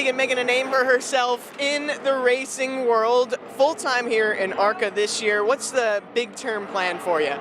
Deegan making a name for herself in the racing world, full-time here in ARCA this year. What's the big term plan for you?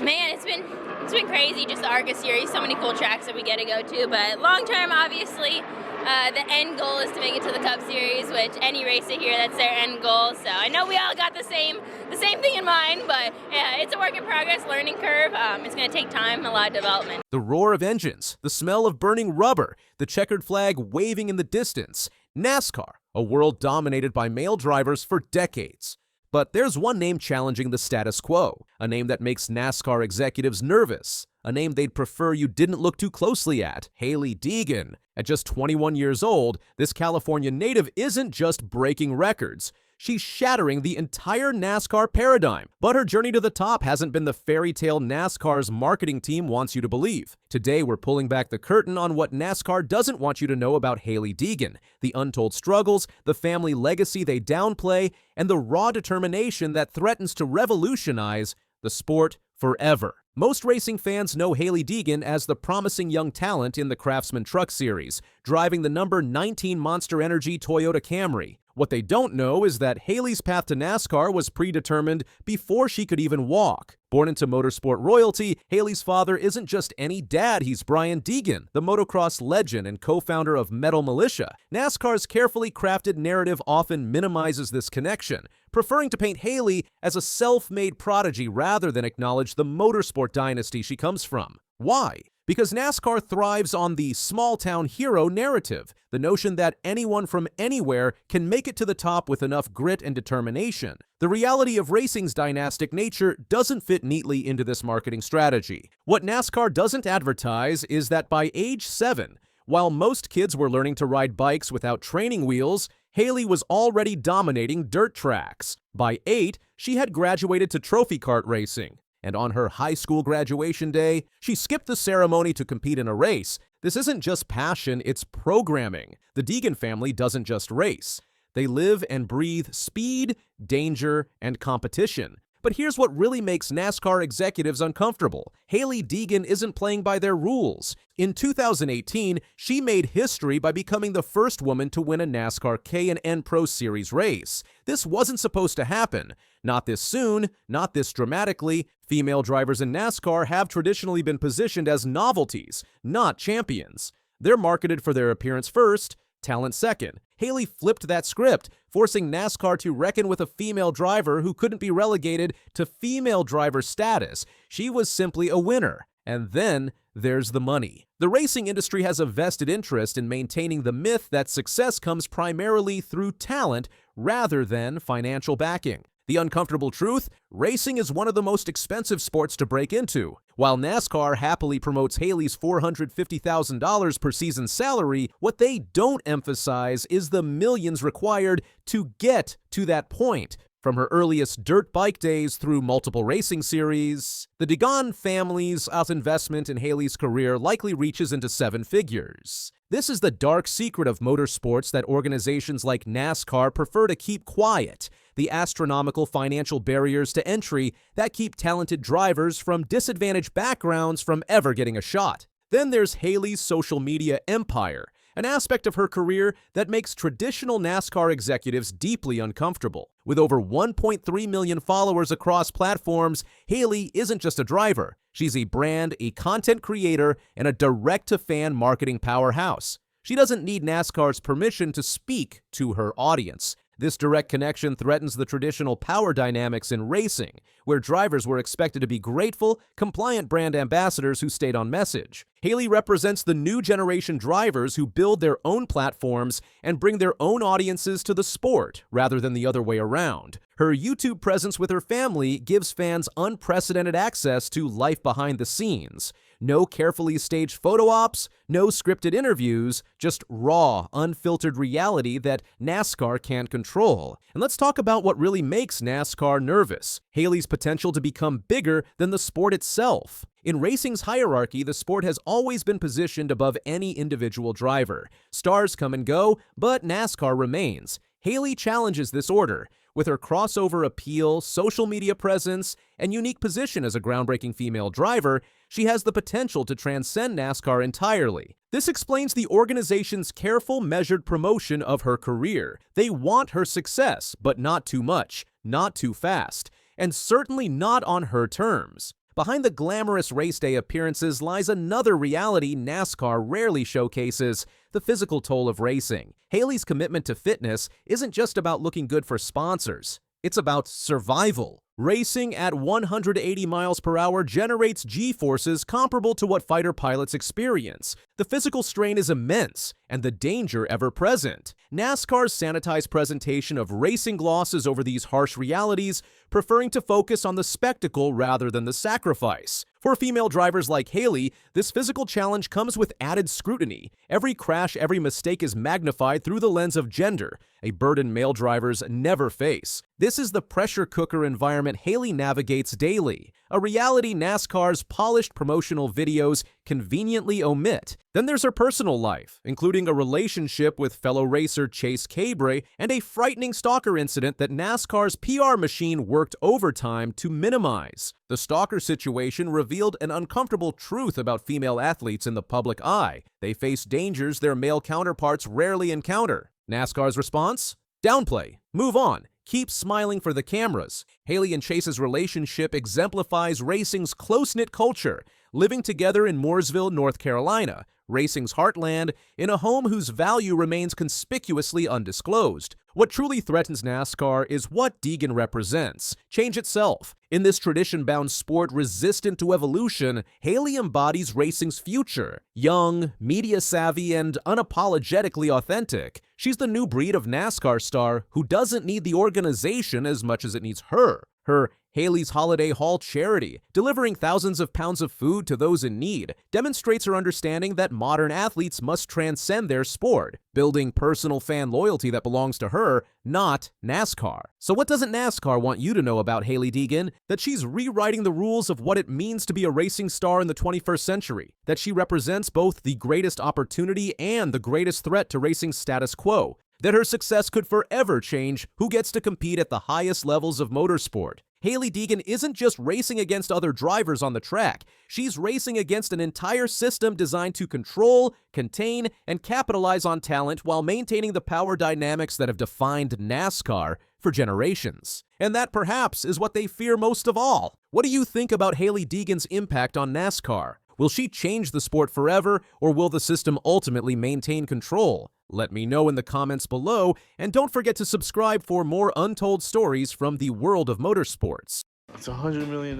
Man, it's been crazy, just the ARCA series, so many cool tracks that we get to go to, but long-term, obviously, the end goal is to make it to the Cup Series, which any racer here, that's their end goal. So I know we all got the same thing in mind, but yeah, it's a work in progress, learning curve. It's going to take time, a lot of development. The roar of engines, the smell of burning rubber, the checkered flag waving in the distance. NASCAR, a world dominated by male drivers for decades. But there's one name challenging the status quo, a name that makes NASCAR executives nervous, a name they'd prefer you didn't look too closely at, Hailie Deegan. At just 21 years old, this California native isn't just breaking records. She's shattering the entire NASCAR paradigm. But her journey to the top hasn't been the fairy tale NASCAR's marketing team wants you to believe. Today, we're pulling back the curtain on what NASCAR doesn't want you to know about Hailie Deegan, the untold struggles, the family legacy they downplay, and the raw determination that threatens to revolutionize the sport forever. Most racing fans know Hailie Deegan as the promising young talent in the Craftsman Truck Series, driving the number 19 Monster Energy Toyota Camry. What they don't know is that Hailie's path to NASCAR was predetermined before she could even walk. Born into motorsport royalty, Hailie's father isn't just any dad, he's Brian Deegan, the motocross legend and co-founder of Metal Militia. NASCAR's carefully crafted narrative often minimizes this connection, preferring to paint Hailie as a self-made prodigy rather than acknowledge the motorsport dynasty she comes from. Why? Because NASCAR thrives on the small-town hero narrative, the notion that anyone from anywhere can make it to the top with enough grit and determination. The reality of racing's dynastic nature doesn't fit neatly into this marketing strategy. What NASCAR doesn't advertise is that by age 7, while most kids were learning to ride bikes without training wheels, Hailie was already dominating dirt tracks. By 8, she had graduated to trophy cart racing. And on her high school graduation day, she skipped the ceremony to compete in a race. This isn't just passion, it's programming. The Deegan family doesn't just race. They live and breathe speed, danger, and competition. But here's what really makes NASCAR executives uncomfortable. Hailie Deegan isn't playing by their rules. In 2018, she made history by becoming the first woman to win a NASCAR K&N Pro Series race. This wasn't supposed to happen. Not this soon, not this dramatically. Female drivers in NASCAR have traditionally been positioned as novelties, not champions. They're marketed for their appearance first, talent second. Hailie flipped that script, forcing NASCAR to reckon with a female driver who couldn't be relegated to female driver status. She was simply a winner. And then there's the money. The racing industry has a vested interest in maintaining the myth that success comes primarily through talent rather than financial backing. The uncomfortable truth? Racing is one of the most expensive sports to break into. While NASCAR happily promotes Hailie's $450,000 per season salary, what they don't emphasize is the millions required to get to that point. From her earliest dirt bike days through multiple racing series, the Deegan family's investment in Hailie's career likely reaches into 7 figures. This is the dark secret of motorsports that organizations like NASCAR prefer to keep quiet, the astronomical financial barriers to entry that keep talented drivers from disadvantaged backgrounds from ever getting a shot. Then there's Hailie's social media empire, an aspect of her career that makes traditional NASCAR executives deeply uncomfortable. With over 1.3 million followers across platforms, Hailie isn't just a driver. She's a brand, a content creator, and a direct-to-fan marketing powerhouse. She doesn't need NASCAR's permission to speak to her audience. This direct connection threatens the traditional power dynamics in racing, where drivers were expected to be grateful, compliant brand ambassadors who stayed on message. Hailie represents the new generation drivers who build their own platforms and bring their own audiences to the sport, rather than the other way around. Her YouTube presence with her family gives fans unprecedented access to life behind the scenes. No carefully staged photo ops, no scripted interviews, just raw, unfiltered reality that NASCAR can't control. And let's talk about what really makes NASCAR nervous: Hailie's potential to become bigger than the sport itself. In racing's hierarchy, the sport has always been positioned above any individual driver. Stars come and go, but NASCAR remains. Hailie challenges this order. With her crossover appeal, social media presence, and unique position as a groundbreaking female driver, she has the potential to transcend NASCAR entirely. This explains the organization's careful, measured promotion of her career. They want her success, but not too much, not too fast, and certainly not on her terms. Behind the glamorous race day appearances lies another reality NASCAR rarely showcases: the physical toll of racing. Haley's commitment to fitness isn't just about looking good for sponsors. It's about survival. Racing at 180 miles per hour generates G-forces comparable to what fighter pilots experience. The physical strain is immense, and the danger ever present. NASCAR's sanitized presentation of racing glosses over these harsh realities, preferring to focus on the spectacle rather than the sacrifice. For female drivers like Haley, this physical challenge comes with added scrutiny. Every crash, every mistake is magnified through the lens of gender, a burden male drivers never face. This is the pressure cooker environment Haley navigates daily, a reality NASCAR's polished promotional videos conveniently omit. Then there's her personal life, including a relationship with fellow racer Chase Cabre and a frightening stalker incident that NASCAR's PR machine worked overtime to minimize. The stalker situation revealed an uncomfortable truth about female athletes in the public eye. They face dangers their male counterparts rarely encounter. NASCAR's response? Downplay. Move on. Keep smiling for the cameras. Haley and Chase's relationship exemplifies racing's close-knit culture, living together in Mooresville, North Carolina, racing's heartland, in a home whose value remains conspicuously undisclosed. What truly threatens NASCAR is what Deegan represents: change itself. In this tradition-bound sport resistant to evolution, Haley embodies racing's future. Young, media-savvy, and unapologetically authentic, she's the new breed of NASCAR star who doesn't need the organization as much as it needs her. Her Haley's Holiday Haul charity, delivering thousands of pounds of food to those in need, demonstrates her understanding that modern athletes must transcend their sport, building personal fan loyalty that belongs to her, not NASCAR. So what doesn't NASCAR want you to know about Hailie Deegan? That she's rewriting the rules of what it means to be a racing star in the 21st century, that she represents both the greatest opportunity and the greatest threat to racing's status quo, that her success could forever change who gets to compete at the highest levels of motorsport. Hailie Deegan isn't just racing against other drivers on the track, she's racing against an entire system designed to control, contain, and capitalize on talent while maintaining the power dynamics that have defined NASCAR for generations. And that perhaps is what they fear most of all. What do you think about Hailie Deegan's impact on NASCAR? Will she change the sport forever, or will the system ultimately maintain control? Let me know in the comments below, and don't forget to subscribe for more untold stories from the world of motorsports. It's $100 million.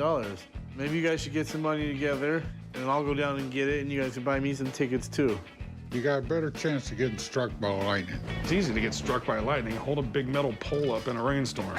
Maybe you guys should get some money together, and I'll go down and get it, and you guys can buy me some tickets too. You got a better chance of getting struck by lightning. It's easy to get struck by lightning. Hold a big metal pole up in a rainstorm.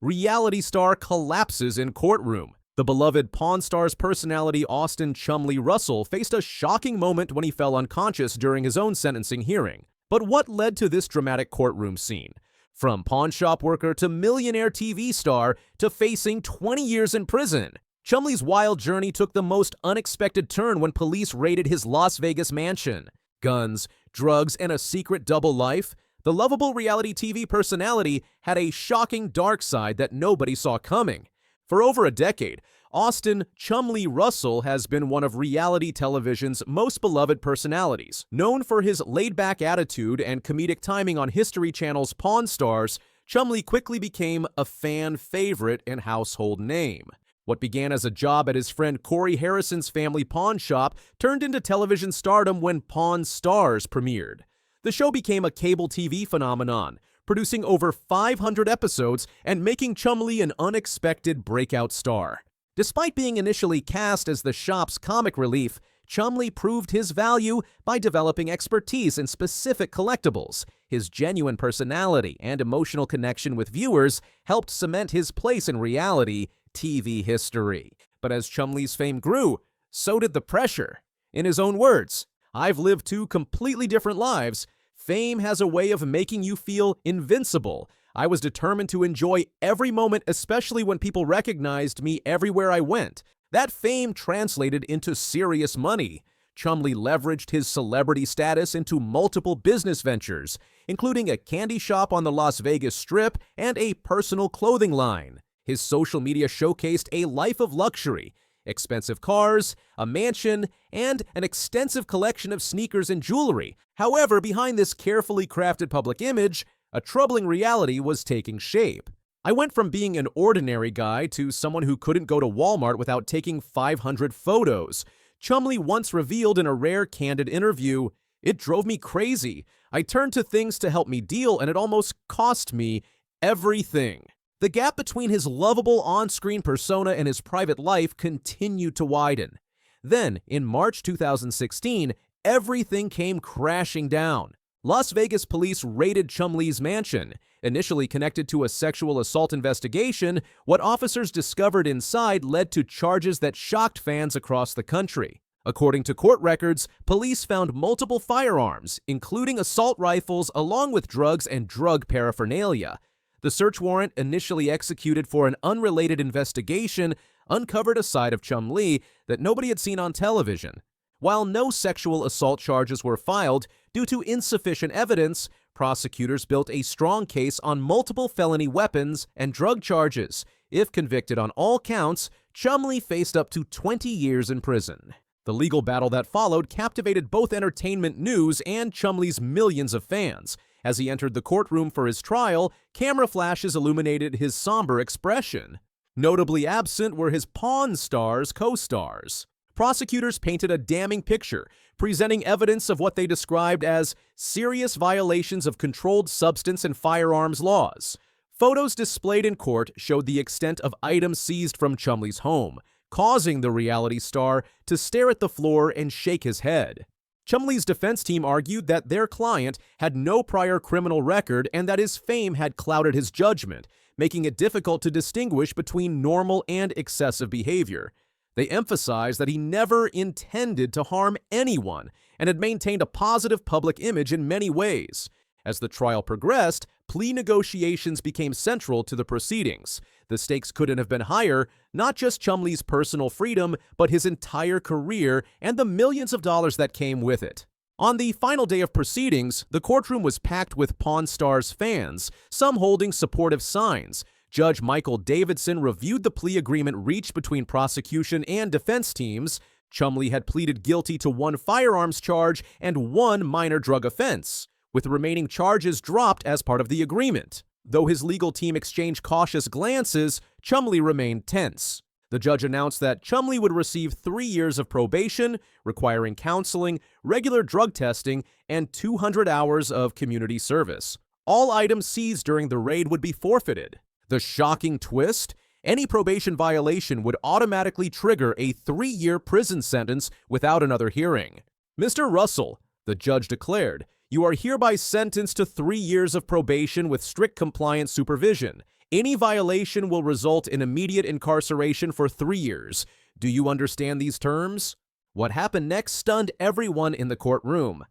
Reality star collapses in courtroom. The beloved Pawn Stars personality Austin Chumlee Russell faced a shocking moment when he fell unconscious during his own sentencing hearing. But what led to this dramatic courtroom scene? From pawn shop worker to millionaire TV star to facing 20 years in prison, Chumlee's wild journey took the most unexpected turn when police raided his Las Vegas mansion. Guns, drugs, and a secret double life? The lovable reality TV personality had a shocking dark side that nobody saw coming. For over a decade, Austin Chumlee Russell has been one of reality television's most beloved personalities. Known for his laid-back attitude and comedic timing on History Channel's Pawn Stars, Chumlee quickly became a fan favorite and household name. What began as a job at his friend Corey Harrison's family pawn shop turned into television stardom when Pawn Stars premiered. The show became a cable TV phenomenon, producing over 500 episodes and making Chumlee an unexpected breakout star. Despite being initially cast as the shop's comic relief, Chumlee proved his value by developing expertise in specific collectibles. His genuine personality and emotional connection with viewers helped cement his place in reality TV history. But as Chumlee's fame grew, so did the pressure. In his own words, "I've lived two completely different lives. Fame has a way of making you feel invincible. I was determined to enjoy every moment, especially when people recognized me everywhere I went. That fame translated into serious money." Chumlee leveraged his celebrity status into multiple business ventures, including a candy shop on the Las Vegas Strip and a personal clothing line. His social media showcased a life of luxury, expensive cars, a mansion, and an extensive collection of sneakers and jewelry. However, behind this carefully crafted public image, a troubling reality was taking shape. I went from being an ordinary guy to someone who couldn't go to Walmart without taking 500 photos. Chumlee once revealed in a rare candid interview, "It drove me crazy. I turned to things to help me deal, and it almost cost me everything." The gap between his lovable on-screen persona and his private life continued to widen. Then, in March 2016, everything came crashing down. Las Vegas police raided Chumlee's mansion. Initially connected to a sexual assault investigation, what officers discovered inside led to charges that shocked fans across the country. According to court records, police found multiple firearms, including assault rifles, along with drugs and drug paraphernalia. The search warrant, initially executed for an unrelated investigation, uncovered a side of Chumlee that nobody had seen on television. While no sexual assault charges were filed due to insufficient evidence, prosecutors built a strong case on multiple felony weapons and drug charges. If convicted on all counts, Chumlee faced up to 20 years in prison. The legal battle that followed captivated both entertainment news and Chumlee's millions of fans. As he entered the courtroom for his trial, camera flashes illuminated his somber expression. Notably absent were his Pawn Stars co-stars. Prosecutors painted a damning picture, presenting evidence of what they described as serious violations of controlled substance and firearms laws. Photos displayed in court showed the extent of items seized from Chumlee's home, causing the reality star to stare at the floor and shake his head. Chumlee's defense team argued that their client had no prior criminal record and that his fame had clouded his judgment, making it difficult to distinguish between normal and excessive behavior. They emphasized that he never intended to harm anyone and had maintained a positive public image in many ways. As the trial progressed, plea negotiations became central to the proceedings. The stakes couldn't have been higher, not just Chumlee's personal freedom, but his entire career and the millions of dollars that came with it. On the final day of proceedings, the courtroom was packed with Pawn Stars fans, some holding supportive signs. Judge Michael Davidson reviewed the plea agreement reached between prosecution and defense teams. Chumlee had pleaded guilty to one firearms charge and one minor drug offense, with the remaining charges dropped as part of the agreement. Though his legal team exchanged cautious glances, Chumlee remained tense. The judge announced that Chumlee would receive 3 years of probation, requiring counseling, regular drug testing, and 200 hours of community service. All items seized during the raid would be forfeited. The shocking twist? Any probation violation would automatically trigger a 3-year prison sentence without another hearing. "Mr. Russell," the judge declared, "you are hereby sentenced to 3 years of probation with strict compliance supervision. Any violation will result in immediate incarceration for 3 years. Do you understand these terms?" What happened next stunned everyone in the courtroom.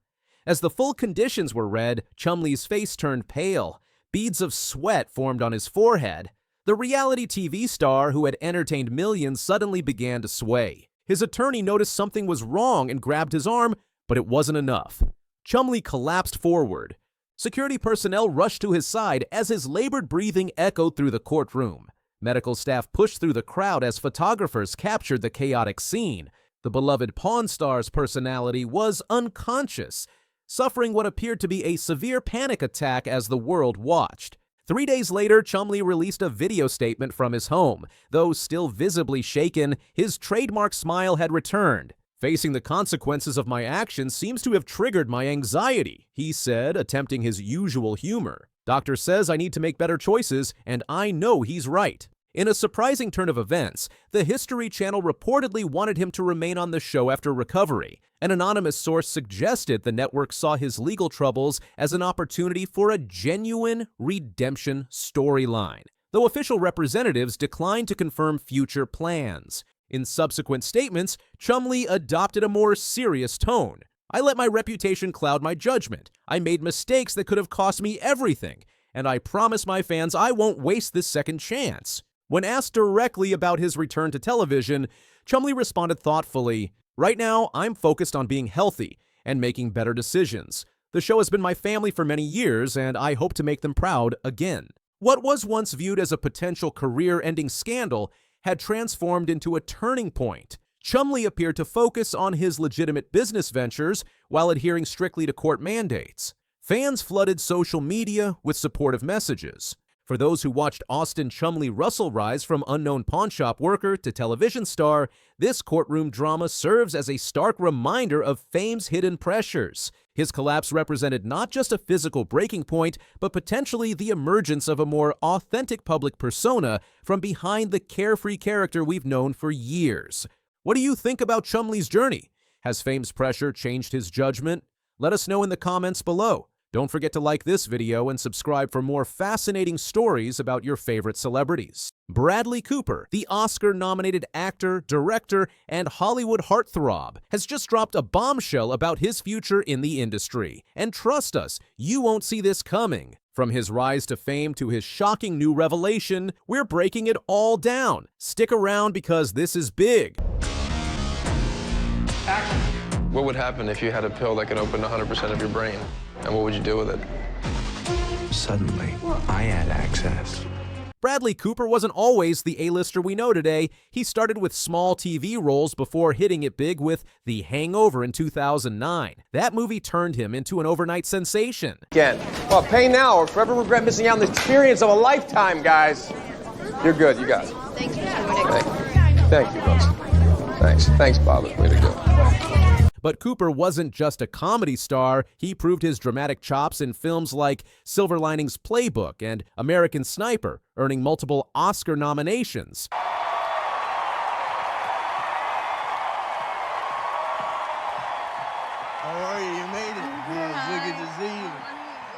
As the full conditions were read, Chumlee's face turned pale. Beads of sweat formed on his forehead. The reality TV star who had entertained millions suddenly began to sway. His attorney noticed something was wrong and grabbed his arm, but it wasn't enough. Chumlee collapsed forward. Security personnel rushed to his side as his labored breathing echoed through the courtroom. Medical staff pushed through the crowd as photographers captured the chaotic scene. The beloved Pawn Stars personality was unconscious, suffering what appeared to be a severe panic attack as the world watched. 3 days later, Chumlee released a video statement from his home. Though still visibly shaken, his trademark smile had returned. "Facing the consequences of my actions seems to have triggered my anxiety," he said, attempting his usual humor. "Doctor says I need to make better choices, and I know he's right." In a surprising turn of events, the History Channel reportedly wanted him to remain on the show after recovery. An anonymous source suggested the network saw his legal troubles as an opportunity for a genuine redemption storyline, though official representatives declined to confirm future plans. In subsequent statements, Chumlee adopted a more serious tone. "I let my reputation cloud my judgment. I made mistakes that could have cost me everything, and I promise my fans I won't waste this second chance." When asked directly about his return to television, Chumlee responded thoughtfully, Right now, I'm focused on being healthy and making better decisions. The show has been my family for many years, and I hope to make them proud again. What was once viewed as a potential career-ending scandal had transformed into a turning point. Chumlee appeared to focus on his legitimate business ventures while adhering strictly to court mandates. Fans flooded social media with supportive messages. For those who watched Austin Chumlee Russell rise from unknown pawnshop worker to television star, this courtroom drama serves as a stark reminder of fame's hidden pressures. His collapse represented not just a physical breaking point, but potentially the emergence of a more authentic public persona from behind the carefree character we've known for years. What do you think about Chumlee's journey? Has fame's pressure changed his judgment? Let us know in the comments below. Don't forget to like this video and subscribe for more fascinating stories about your favorite celebrities. Bradley Cooper, the Oscar-nominated actor, director, and Hollywood heartthrob, has just dropped a bombshell about his future in the industry. And trust us, you won't see this coming. From his rise to fame to his shocking new revelation, we're breaking it all down. Stick around because this is big. What would happen if you had a pill that could open 100% of your brain? And what would you do with it? Suddenly, I had access. Bradley Cooper wasn't always the A-lister we know today. He started with small TV roles before hitting it big with The Hangover in 2009. That movie turned him into an overnight sensation. Again. Well, pay now or forever regret missing out on the experience of a lifetime, guys. You're good. You got it. Thank you. Thank you, Rose. Thanks. Thanks, Bob. Way to go. But Cooper wasn't just a comedy star. He proved his dramatic chops in films like Silver Linings Playbook and American Sniper, earning multiple Oscar nominations. How are you? You made it. It's good to see you.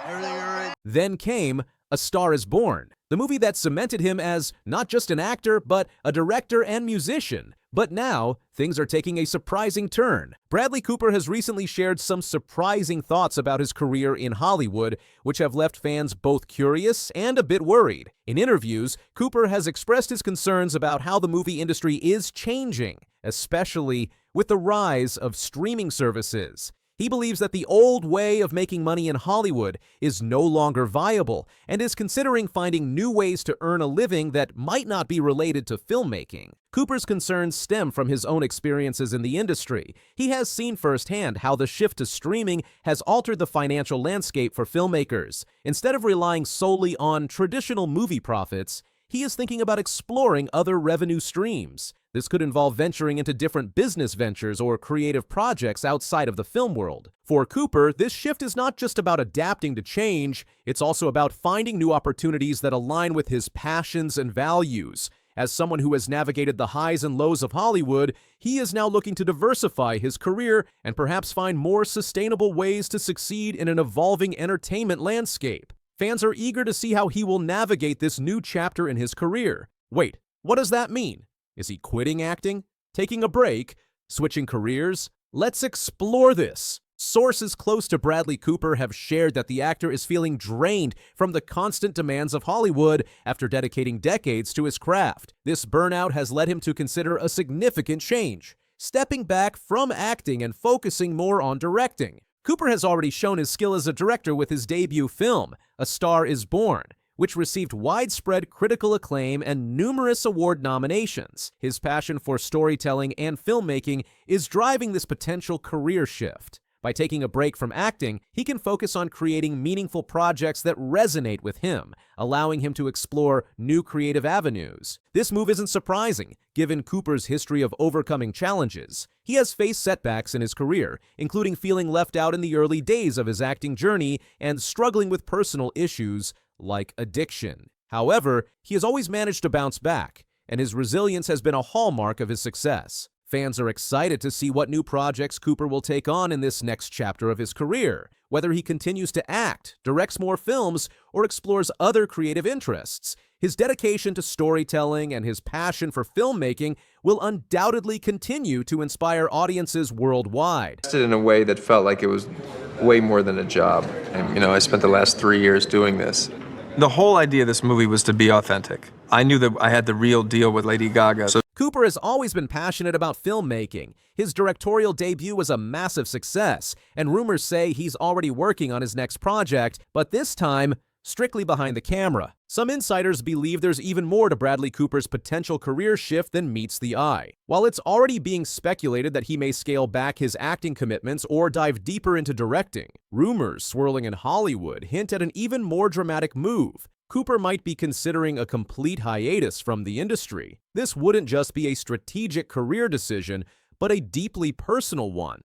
Everything all right? Then came A Star is Born, the movie that cemented him as not just an actor, but a director and musician. But now, things are taking a surprising turn. Bradley Cooper has recently shared some surprising thoughts about his career in Hollywood, which have left fans both curious and a bit worried. In interviews, Cooper has expressed his concerns about how the movie industry is changing, especially with the rise of streaming services. He believes that the old way of making money in Hollywood is no longer viable and is considering finding new ways to earn a living that might not be related to filmmaking. Cooper's concerns stem from his own experiences in the industry. He has seen firsthand how the shift to streaming has altered the financial landscape for filmmakers. Instead of relying solely on traditional movie profits, he is thinking about exploring other revenue streams. This could involve venturing into different business ventures or creative projects outside of the film world. For Cooper, this shift is not just about adapting to change, it's also about finding new opportunities that align with his passions and values. As someone who has navigated the highs and lows of Hollywood, he is now looking to diversify his career and perhaps find more sustainable ways to succeed in an evolving entertainment landscape. Fans are eager to see how he will navigate this new chapter in his career. Wait, what does that mean? Is he quitting acting? Taking a break? Switching careers? Let's explore this. Sources close to Bradley Cooper have shared that the actor is feeling drained from the constant demands of Hollywood after dedicating decades to his craft. This burnout has led him to consider a significant change, stepping back from acting and focusing more on directing. Cooper has already shown his skill as a director with his debut film, A Star is Born, which received widespread critical acclaim and numerous award nominations. His passion for storytelling and filmmaking is driving this potential career shift. By taking a break from acting, he can focus on creating meaningful projects that resonate with him, allowing him to explore new creative avenues. This move isn't surprising, given Cooper's history of overcoming challenges. He has faced setbacks in his career, including feeling left out in the early days of his acting journey and struggling with personal issues like addiction. However, he has always managed to bounce back, and his resilience has been a hallmark of his success. Fans are excited to see what new projects Cooper will take on in this next chapter of his career, whether he continues to act, directs more films, or explores other creative interests. His dedication to storytelling and his passion for filmmaking will undoubtedly continue to inspire audiences worldwide. In a way that felt like it was way more than a job. And, I spent the last 3 years doing this. The whole idea of this movie was to be authentic. I knew that I had the real deal with Lady Gaga. So Cooper has always been passionate about filmmaking. His directorial debut was a massive success, and rumors say he's already working on his next project, but this time, strictly behind the camera. Some insiders believe there's even more to Bradley Cooper's potential career shift than meets the eye. While it's already being speculated that he may scale back his acting commitments or dive deeper into directing, rumors swirling in Hollywood hint at an even more dramatic move. Cooper might be considering a complete hiatus from the industry. This wouldn't just be a strategic career decision, but a deeply personal one.